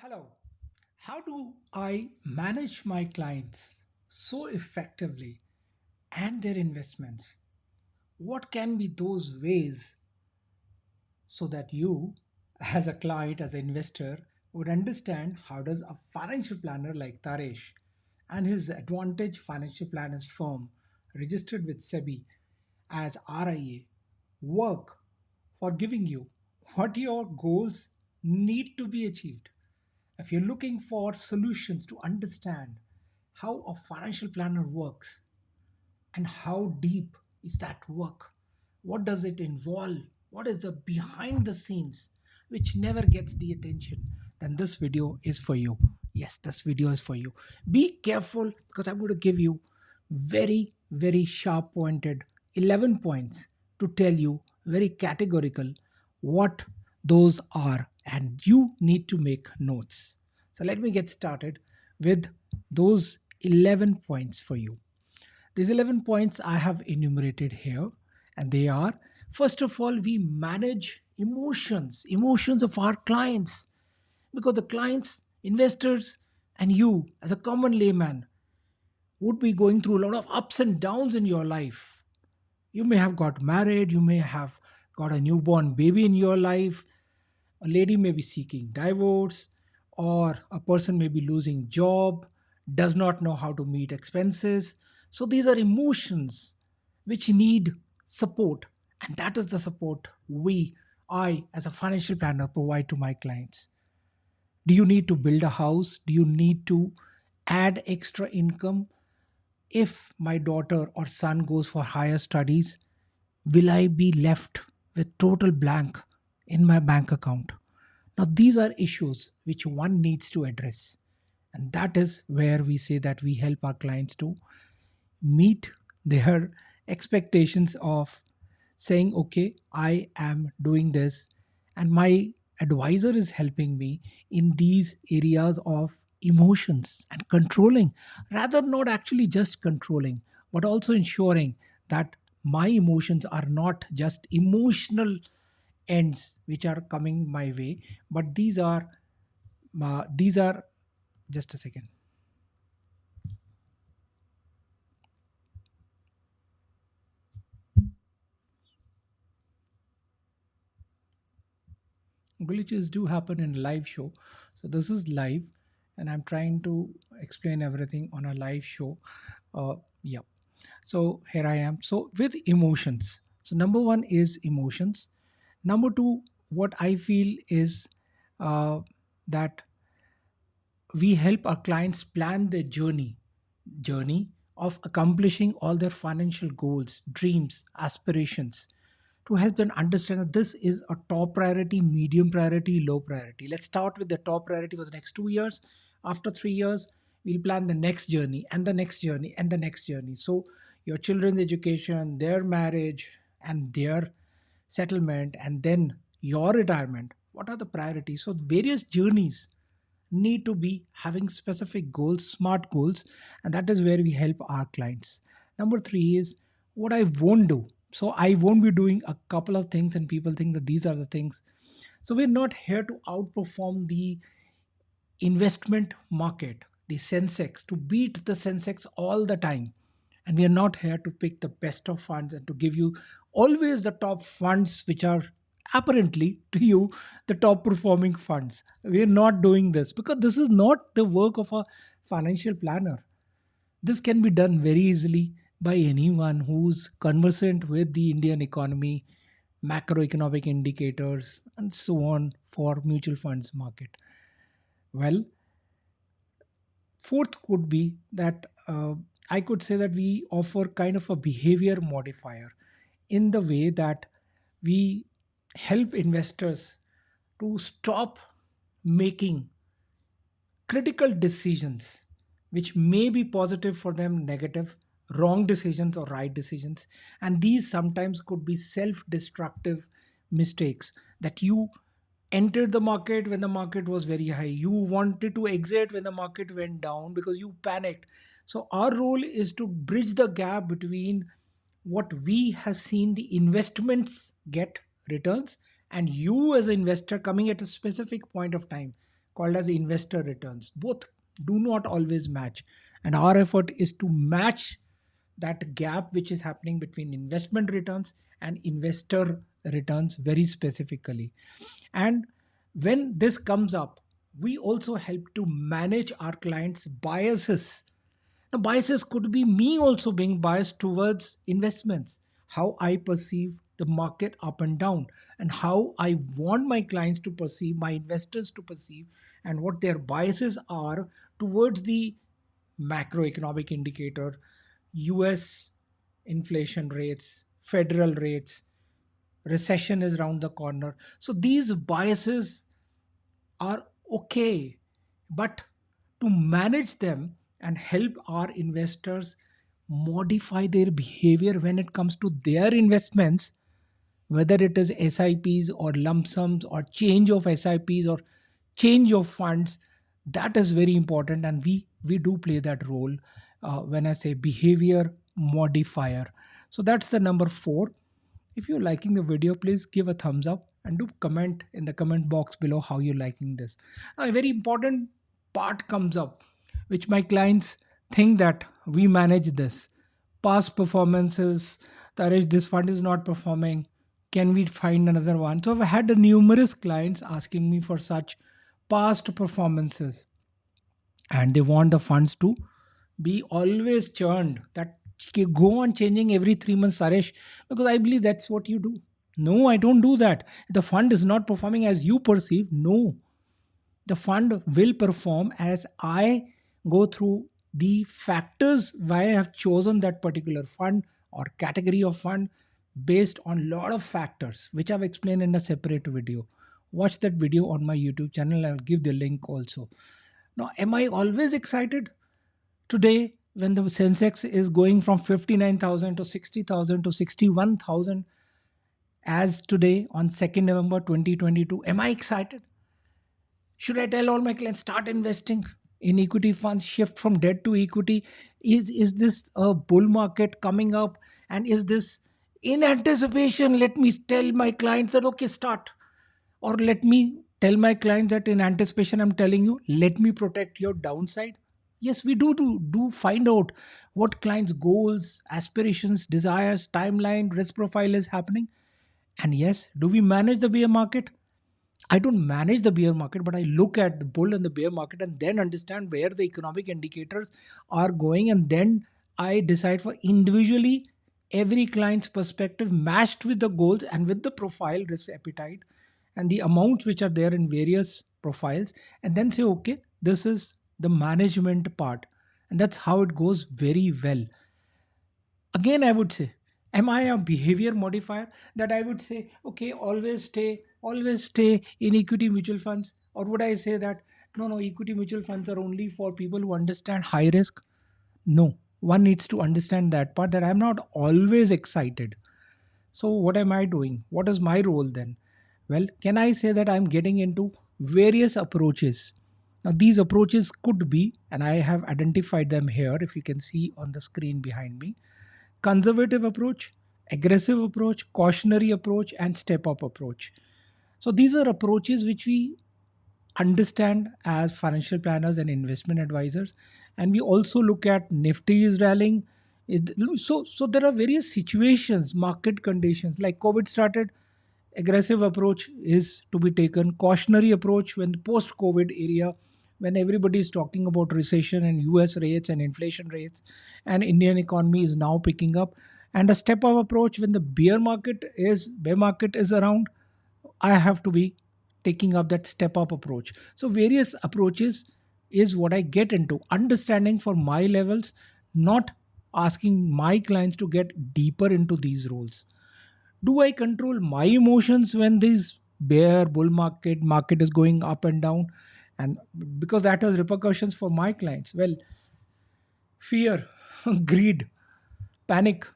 Hello. How do I manage my clients so effectively and their investments? What can be those ways so that you, as a client, as an investor, would understand how does a financial planner like Taresh and his Advantage Financial Planners firm registered with Sebi as RIA work for giving you what your goals need to be achieved. If you're looking for solutions to understand how a financial planner works and how deep is that work, what does it involve, what is the behind the scenes which never gets the attention, then this video is for you. Yes, this video is for you. Be careful because I'm going to give you very sharp pointed 11 points to tell you very categorical what those are, and you need to make notes. So let me get started with those 11 points for you. These 11 points I have enumerated here, and they are: first of all, we manage emotions of our clients, because the clients, investors, and you, as a common layman, would be going through a lot of ups and downs in your life. You may have got married, you may have got a newborn baby in your life, a lady may be seeking divorce, or a person may be losing job, does not know how to meet expenses. So these are emotions which need support, and that is the support I as a financial planner provide to my clients. Do you need to build a house? Do you need to add extra income? If my daughter or son goes for higher studies, will I be left with total blank in my bank account? Now, these are issues which one needs to address. And that is where we say that we help our clients to meet their expectations of saying, okay, I am doing this, and my advisor is helping me in these areas of emotions and controlling, rather not actually just controlling, but also ensuring that my emotions are not just emotional ends which are coming my way, but these are just a second. Glitches do happen in live show, so this is live, and I'm trying to explain everything on a live show. Yeah, so here I am. So with emotions, so number one is emotions. Number two, what I feel is uh, that we help our clients plan their journey of accomplishing all their financial goals, dreams, aspirations, to help them understand that this is a top priority, medium priority, low priority. Let's start with the top priority for the next 2 years. After 3 years, we'll plan the next journey and the next journey and the next journey. So your children's education, their marriage, and their settlement, and then your retirement. What are the priorities? So various journeys need to be having specific goals, smart goals, and that is where we help our clients. Number three is what I won't do. So I won't be doing a couple of things, and people think that these are the things. So we're not here to outperform the investment market, the Sensex, to beat the Sensex all the time. And we are not here to pick the best of funds and to give you always the top funds which are apparently to you the top performing funds. We are not doing this because this is not the work of a financial planner. This can be done very easily by anyone who's conversant with the Indian economy, macroeconomic indicators, and so on for mutual funds market. Well, fourth could be that I could say that we offer kind of a behavior modifier in the way that we help investors to stop making critical decisions which may be positive for them, negative, wrong decisions or right decisions. And these sometimes could be self destructive mistakes that you entered the market when the market was very high. You wanted to exit when the market went down because you panicked. So, our role is to bridge the gap between what we have seen the investments get returns and you as an investor coming at a specific point of time. called as investor returns. Both do not always match. And our effort is to match that gap which is happening between investment returns and investor returns very specifically. And when this comes up, we also help to manage our clients' biases. Now, biases could be me also being biased towards investments, how I perceive the market up and down, and how I want my clients to perceive, my investors to perceive, and what their biases are towards the macroeconomic indicator, US inflation rates, federal rates, recession is around the corner. So these biases are okay, but to manage them and help our investors modify their behavior when it comes to their investments, whether it is SIPs or lump sums or change of SIPs or change of funds, that is very important, and we do play that role when I say behavior modifier. So that's the number 4. If you're liking the video, please give a thumbs up and do comment in the comment box below how you're liking this. Now, a very important part comes up, which my clients think that we manage this. Past performances, Taresh, this fund is not performing. Can we find another one? So I've had numerous clients asking me for such past performances, and they want the funds to be always churned, that go on changing every 3 months, Saresh, because I believe that's what you do. No, I don't do that. The fund is not performing as you perceive. No, the fund will perform as I go through the factors why I have chosen that particular fund or category of fund based on lot of factors which I've explained in a separate video. Watch that video on my YouTube channel. I'll give the link also. Now, am I always excited? Today, when the Sensex is going from 59,000 to 60,000 to 61,000 as today on 2nd November 2022, am I excited? Should I tell all my clients start investing in equity funds, shift from debt to equity? Is this a bull market coming up? And is this in anticipation? Let me tell my clients that okay, start. Or let me tell my clients that in anticipation, I'm telling you, let me protect your downside. Yes, we do find out what clients' goals, aspirations, desires, timeline, risk profile is happening. And yes, do we manage the bear market? I don't manage the bear market, but I look at the bull and the bear market and then understand where the economic indicators are going. And then I decide for individually every client's perspective matched with the goals and with the profile, risk appetite, and the amounts which are there in various profiles. And then say, okay, this is the management part. And that's how it goes very well. Again, I would say, am I a behavior modifier, that I would say okay, always stay in equity mutual funds? Or would I say that no, equity mutual funds are only for people who understand high risk? No, one needs to understand that part, that I'm not always excited. So what am I doing? What is my role then? Well, can I say that I'm getting into various approaches? Now these approaches could be, and I have identified them here, if you can see on the screen behind me: conservative approach, aggressive approach, cautionary approach, and step up approach. So these are approaches which we understand as financial planners and investment advisors. And we also look at Nifty is rallying. So there are various situations, market conditions, like COVID started. Aggressive approach is to be taken. Cautionary approach when the post-COVID area, when everybody is talking about recession and US rates and inflation rates, and Indian economy is now picking up. And a step up approach when the bear market is around, I have to be taking up that step up approach. So various approaches is what I get into understanding for my levels, not asking my clients to get deeper into these roles. Do I control my emotions when this bear bull market is going up and down? And because that has repercussions for my clients. Well, fear, greed, panic,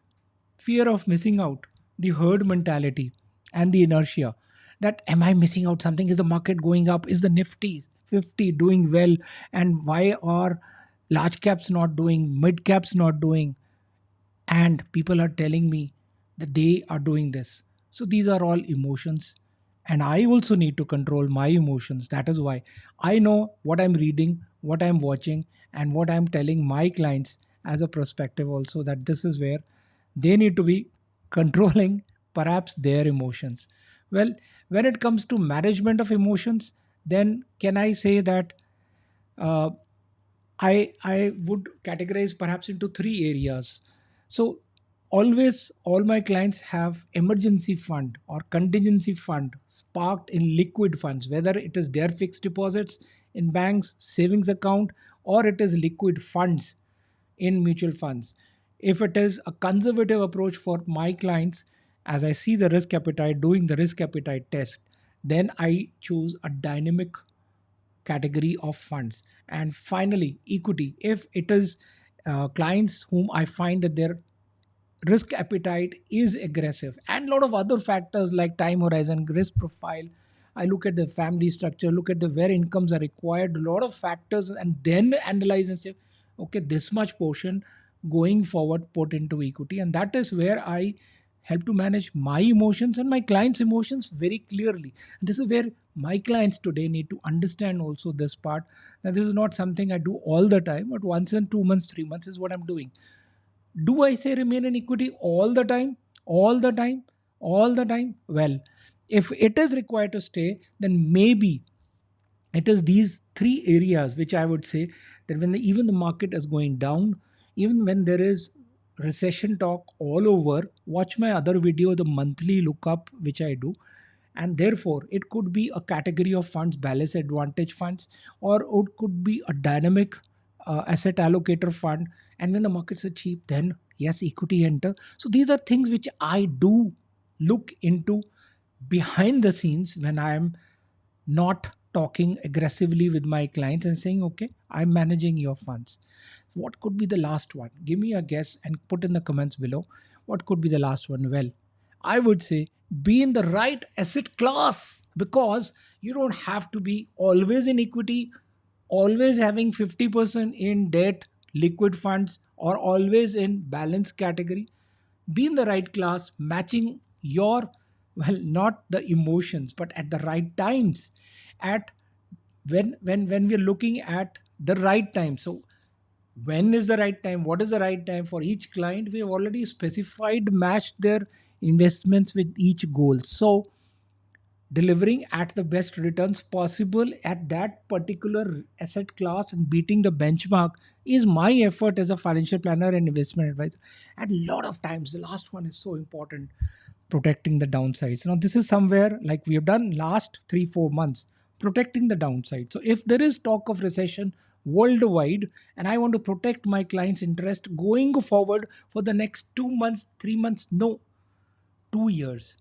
fear of missing out, the herd mentality, and the inertia. That am I missing out something? Is the market going up? Is the Nifty 50 doing well? And why are large caps not doing, mid caps not doing? And people are telling me that they are doing this. So these are all emotions. And I also need to control my emotions. That is why I know what I'm reading, what I'm watching, and what I'm telling my clients as a perspective also, that this is where they need to be controlling perhaps their emotions. Well, when it comes to management of emotions, then can I say that uh, I would categorize perhaps into three areas. So always all my clients have emergency fund or contingency fund sparked in liquid funds, whether it is their fixed deposits in banks, savings account, or it is liquid funds in mutual funds. If it is a conservative approach for my clients, as I see the risk appetite, doing the risk appetite test, then I choose a dynamic category of funds. And finally, equity. If it is clients whom I find that their risk appetite is aggressive and a lot of other factors like time horizon, risk profile, I look at the family structure, look at the where incomes are required, a lot of factors, and then analyze and say, okay, this much portion going forward put into equity. And that is where I help to manage my emotions and my clients emotions very clearly. This is where my clients today need to understand also this part, that this is not something I do all the time, but once in 2 months, 3 months is what I'm doing. Do I say remain in equity all the time? All the time? All the time? Well, if it is required to stay, then maybe it is these three areas which I would say that when even the market is going down, even when there is recession talk all over, watch my other video, the monthly lookup which I do, and therefore it could be a category of funds, balance advantage funds, or it could be a dynamic asset allocator fund. And when the markets are cheap, then yes, equity enter. So these are things which I do look into behind the scenes when I am not talking aggressively with my clients and saying, okay, I'm managing your funds. What could be the last one? Give me a guess and put in the comments below. What could be the last one? Well, I would say be in the right asset class, because you don't have to be always in equity, always having 50% in debt, liquid funds, or always in balance category. Be in the right class, matching your, well, not the emotions, but at the right times, at when we're looking at the right time. So when is the right time, what is the right time for each client, we have already specified, matched their investments with each goal. So delivering at the best returns possible at that particular asset class and beating the benchmark is my effort as a financial planner and investment advisor. And a lot of times the last one is so important, protecting the downsides. Now this is somewhere like we have done last 3 4 months, protecting the downside. So if there is talk of recession worldwide and I want to protect my clients interest going forward for the next 2 months, 3 months, no, 2 years,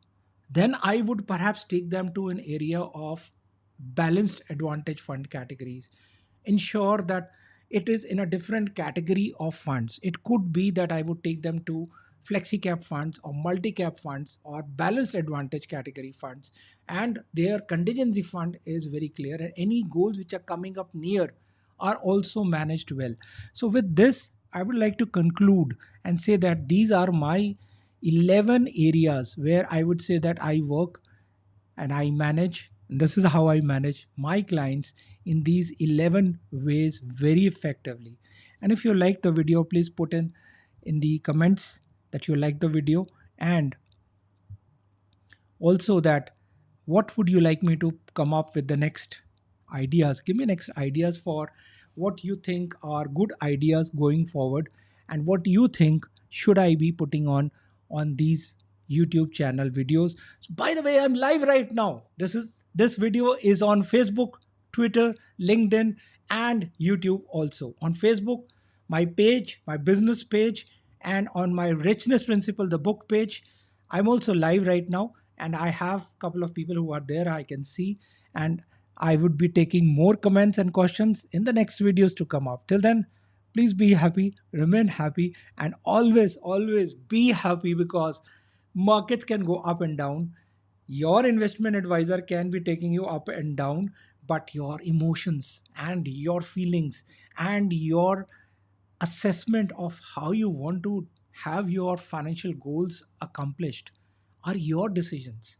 then I would perhaps take them to an area of balanced advantage fund categories. Ensure that it is in a different category of funds. It could be that I would take them to flexi cap funds or multi cap funds or balanced advantage category funds. And their contingency fund is very clear, and any goals which are coming up near are also managed well. So, with this, I would like to conclude and say that these are my 11 areas where I would say that I work and I manage. And this is how I manage my clients in these 11 ways very effectively. And if you like the video, please put in the comments that you like the video, and also that what would you like me to come up with the next ideas. Give me next ideas for what you think are good ideas going forward, and what you think should I be putting on these YouTube channel videos. So by the way, I'm live right now. This video is on Facebook, Twitter, LinkedIn, and YouTube. Also on Facebook, my page, my business page, and on my Richness Principle, the book page. I'm also live right now, and I have a couple of people who are there I can see, and I would be taking more comments and questions in the next videos to come up. Till then, please be happy, remain happy, and always, always be happy, because markets can go up and down. Your investment advisor can be taking you up and down, but your emotions and your feelings and your assessment of how you want to have your financial goals accomplished are your decisions.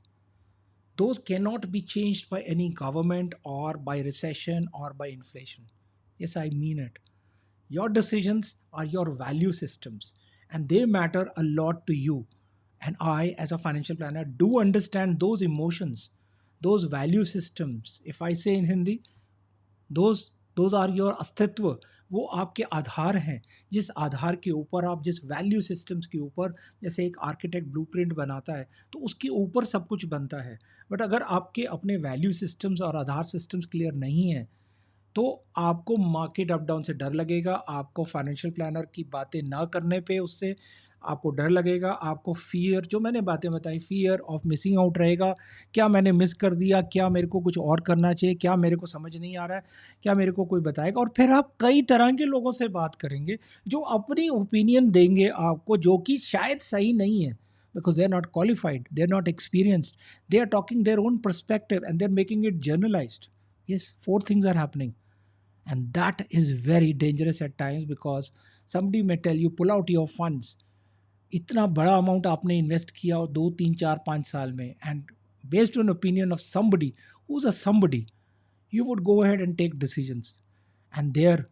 those cannot be changed by any government or by recession or by inflation. Yes, I mean it. Your decisions are your value systems, and they matter a lot to you. And I, as a financial planner, do understand those emotions, those value systems. If I say in Hindi, those are your अस्तित्व, वो आपके आधार हैं, जिस आधार के ऊपर आप, जिस value systems के ऊपर, जैसे एक आर्किटेक्ट ब्लूप्रिंट बनाता है तो उसके ऊपर सब कुछ बनता है। बट अगर आपके अपने वैल्यू सिस्टम्स और आधार सिस्टम्स क्लियर नहीं हैं तो आपको मार्केट अप डाउन से डर लगेगा, आपको फाइनेंशियल प्लानर की बातें ना करने पे उससे आपको डर लगेगा, आपको फ़ियर, जो मैंने बातें बताई, फ़ियर ऑफ मिसिंग आउट रहेगा। क्या मैंने मिस कर दिया, क्या मेरे को कुछ और करना चाहिए, क्या मेरे को समझ नहीं आ रहा है, क्या मेरे को कोई बताएगा। और फिर आप कई तरह के लोगों से बात करेंगे जो अपनी ओपिनियन देंगे आपको, जो कि शायद सही नहीं है, because they are not qualified, they are not experienced, they are talking their own perspective and they're making it generalized. Yes, four things are happening, and that is very dangerous at times, because somebody may tell you pull out your funds, इतना बड़ा amount आपने invest किया और 2 3 4 5 साल में, and based on opinion of somebody who's a somebody, you would go ahead and take decisions, and there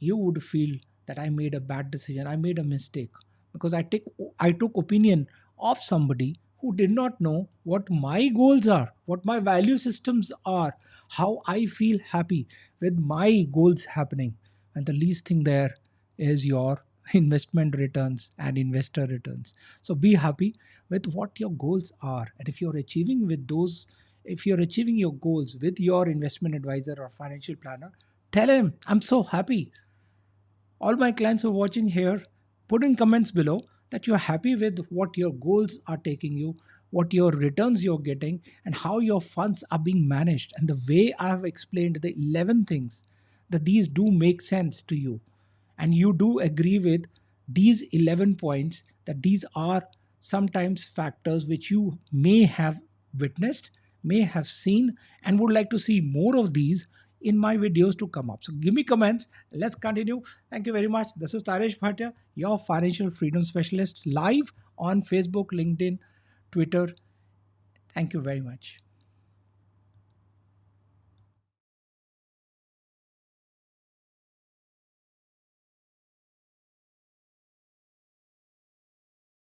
you would feel that I made a bad decision, I made a mistake, because I took opinion of somebody who did not know what my goals are, what my value systems are, how I feel happy with my goals happening. And the least thing there is your investment returns and investor returns. So be happy with what your goals are, and if you're achieving with those, if you're achieving your goals with your investment advisor or financial planner, tell him, I'm so happy. All my clients who are watching here, put in comments below that you're happy with what your goals are taking you, what your returns you're getting, and how your funds are being managed. And the way I have explained the 11 things, that these do make sense to you, and you do agree with these 11 points, that these are sometimes factors which you may have witnessed, may have seen, and would like to see more of these in my videos to come up. So give me comments. Let's continue. Thank you very much. This is Taresh Bhatia, your financial freedom specialist, live on Facebook, LinkedIn, Twitter. Thank you very much.